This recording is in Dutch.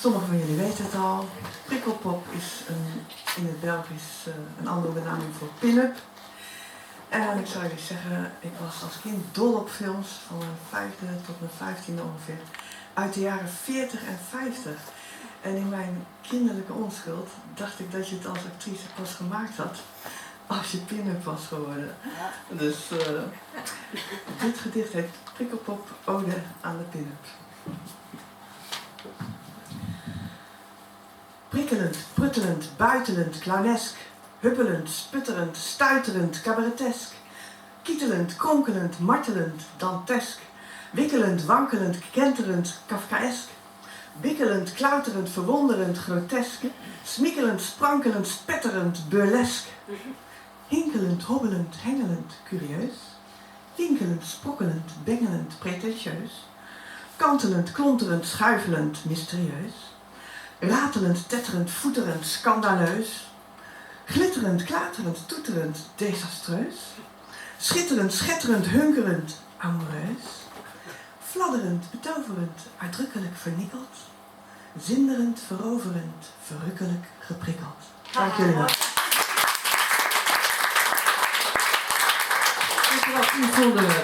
Sommigen van jullie weten het al. Prikkelpop is in het Belgisch een andere benaming voor pin-up. En ik zou jullie zeggen, ik was als kind dol op films, van mijn 5e tot mijn 15e ongeveer, uit de jaren 40 en 50. En in mijn kinderlijke onschuld dacht ik dat je het als actrice pas gemaakt had als je pin-up was geworden. Dus dit gedicht heet Prikkelpop, ode aan de pin-up. Prikkelend, pruttelend, buitelend, clownesk, huppelend, sputterend, stuiterend, cabaretesk, kietelend, kronkelend, martelend, dantesk, wikkelend, wankelend, kenterend, kafkaesk, bikkelend, klauterend, verwonderend, grotesk, smikkelend, sprankelend, spetterend, burlesk, hinkelend, hobbelend, hengelend, curieus, winkelend, sprokkelend, bengelend, pretentieus, kantelend, klonterend, schuifelend, mysterieus, ratelend, tetterend, voeterend, scandaleus, glitterend, klaterend, toeterend, desastreus, schitterend, schetterend, hunkerend, amoureus, fladderend, betoverend, uitdrukkelijk vernikkeld, zinderend, veroverend, verrukkelijk geprikkeld. Dank jullie wel. U voelde